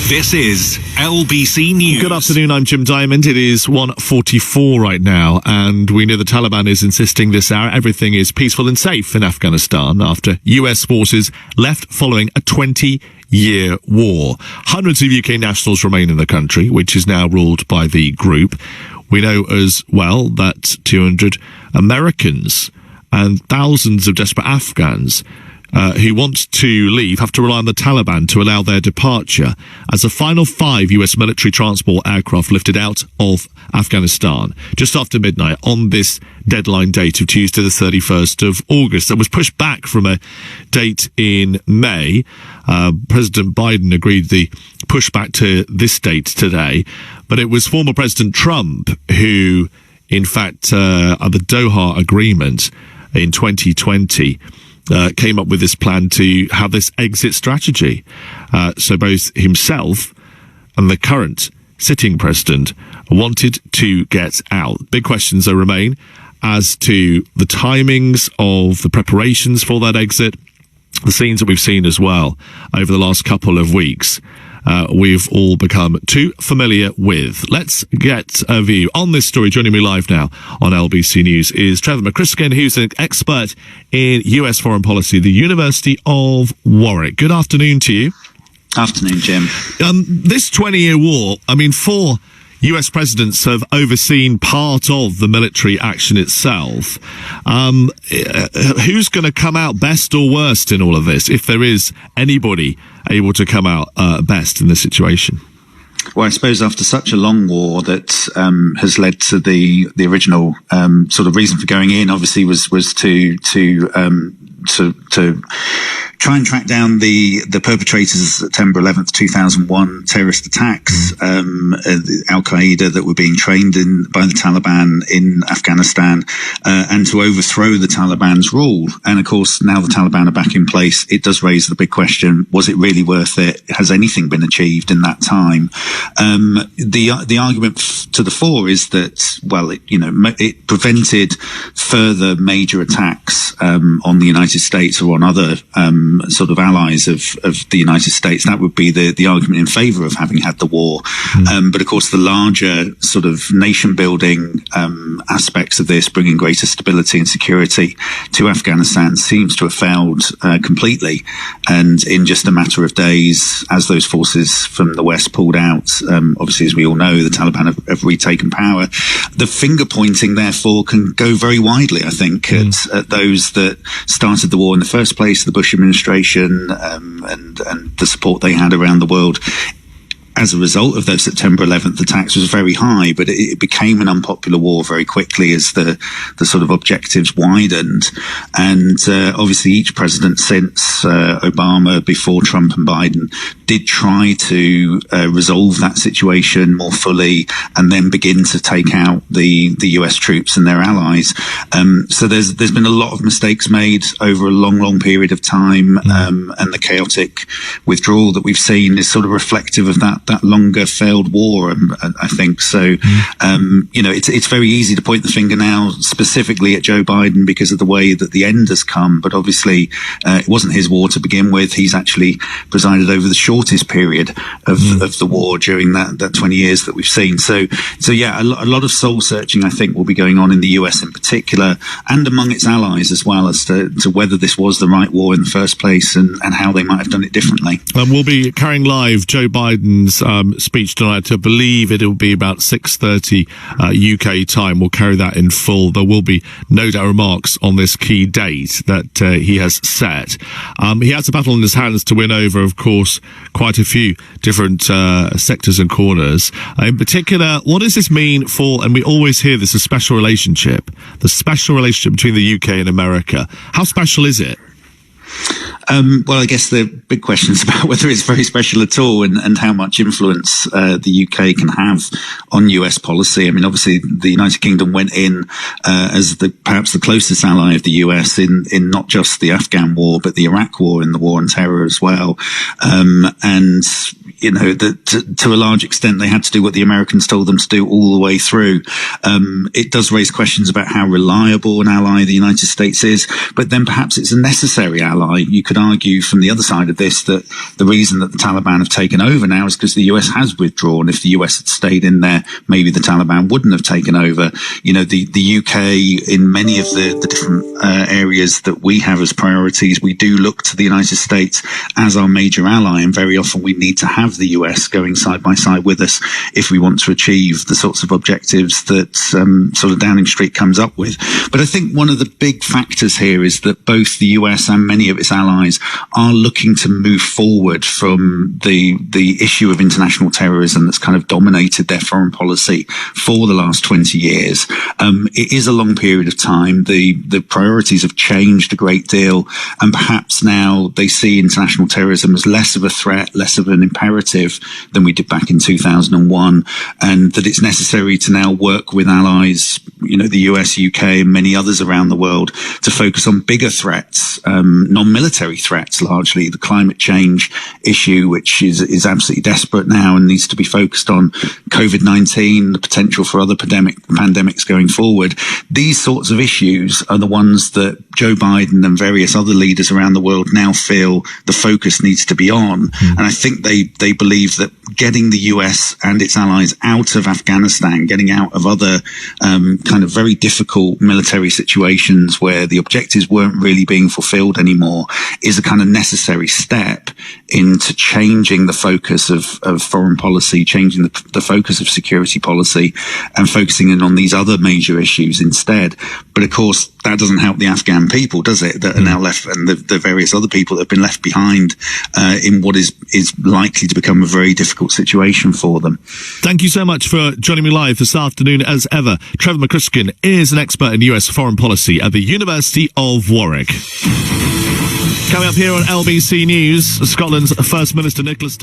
This is LBC News. Good afternoon, I'm Jim Diamond. It is 1:44 right now, and we know the Taliban is insisting this hour everything is peaceful and safe in Afghanistan after US forces left following a 20-year war. Hundreds of UK nationals remain in the country, which is now ruled by the group. We know as well that 200 Americans and thousands of desperate Afghans who want to leave have to rely on the Taliban to allow their departure as the final 5 US military transport aircraft lifted out of Afghanistan just after midnight on this deadline date of Tuesday the 31st of August. That was pushed back from a date in May. President Biden agreed the pushback to this date today, but it was former President Trump who, in fact, at the Doha Agreement in 2020, came up with this plan to have this exit strategy. So both himself and the current sitting president wanted to get out. Big questions though remain as to the timings of the preparations for that exit, the scenes that we've seen as well over the last couple of weeks. We've all become too familiar with. Let's get a view on this story. Joining me live now on LBC News is Trevor McCrisken, who's an expert in US foreign policy at the University of Warwick. Good afternoon to you. Afternoon, Jim. This 20-year war, I mean, 4 US presidents have overseen part of the military action itself. Who's going to come out best or worst in all of this, if there is anybody able to come out best in this situation? Well, I suppose after such a long war that has led to the original sort of reason for going in, obviously was to try and track down the perpetrators of September 11th, 2001 terrorist attacks, Al-Qaeda that were being trained by the Taliban in Afghanistan, and to overthrow the Taliban's rule. And of course, now the Taliban are back in place, it does raise the big question, was it really worth it? Has anything been achieved in that time? The argument to the fore is that, well, it prevented further major attacks on the United States or on other sort of allies of the United States. That would be the argument in favour of having had the war. But of course, the larger sort of nation building aspects of this, bringing greater stability and security to Afghanistan, seems to have failed completely. And in just a matter of days, as those forces from the West pulled out, obviously, as we all know, the Taliban have retaken power. The finger pointing, therefore, can go very widely, I think, at those that started the war in the first place, the Bush administration, and the support they had around the world as a result of those September 11th attacks was very high, but it became an unpopular war very quickly as the sort of objectives widened. And obviously each president since Obama, before Trump and Biden, did try to resolve that situation more fully and then begin to take out the US troops and their allies. So there's been a lot of mistakes made over a long period of time, and the chaotic withdrawal that we've seen is sort of reflective of that longer failed war, I think. So, it's very easy to point the finger now specifically at Joe Biden because of the way that the end has come. But obviously, it wasn't his war to begin with. He's actually presided over the shortest period of the war during that 20 years that we've seen. So yeah, a lot of soul searching, I think, will be going on in the US in particular and among its allies as well as to whether this was the right war in the first place and how they might have done it differently. We'll be carrying live Joe Biden's speech tonight. I believe it will be about 6:30 UK time. We'll carry that in full. There will be no doubt remarks on this key date that he has set. He has a battle in his hands to win over, of course, quite a few different sectors and corners. In particular, what does this mean for, and we always hear this, a special relationship, the special relationship between the UK and America. How special is it? Well, I guess the big question is about whether it's very special at all and how much influence the UK can have on US policy. I mean, obviously, the United Kingdom went in as perhaps the closest ally of the US in not just the Afghan war, but the Iraq war and the war on terror as well. And you know, to a large extent, they had to do what the Americans told them to do all the way through. It does raise questions about how reliable an ally the United States is, but then perhaps it's a necessary ally. You could argue from the other side of this that the reason that the Taliban have taken over now is because the US has withdrawn. If the US had stayed in there, maybe the Taliban wouldn't have taken over. You know, the UK, in many of the different areas that we have as priorities, we do look to the United States as our major ally, and very often we need to have the US going side by side with us if we want to achieve the sorts of objectives that sort of Downing Street comes up with. But I think one of the big factors here is that both the US and many of its allies are looking to move forward from the issue of international terrorism that's kind of dominated their foreign policy for the last 20 years. It is a long period of time. The priorities have changed a great deal, and perhaps now they see international terrorism as less of a threat, less of an imperative than we did back in 2001, and that it's necessary to now work with allies, you know, the US, UK, and many others around the world to focus on bigger threats, non-military threats, largely the climate change issue, which is absolutely desperate now and needs to be focused on, COVID-19, the potential for other pandemics going forward. These sorts of issues are the ones that Joe Biden and various other leaders around the world now feel the focus needs to be on. And I think they believe that getting the US and its allies out of Afghanistan, getting out of other kind of very difficult military situations where the objectives weren't really being fulfilled anymore, is a kind of necessary step into changing the focus of foreign policy, changing the focus of security policy, and focusing in on these other major issues instead. But of course, that doesn't help the Afghan people, does it? That are now left, and the various other people that have been left behind in what is likely to become a very difficult situation for them. Thank you so much for joining me live this afternoon, as ever. Trevor McCrisken is an expert in US foreign policy at the University of Warwick. Coming up here on LBC News, Scotland's First Minister Nicholas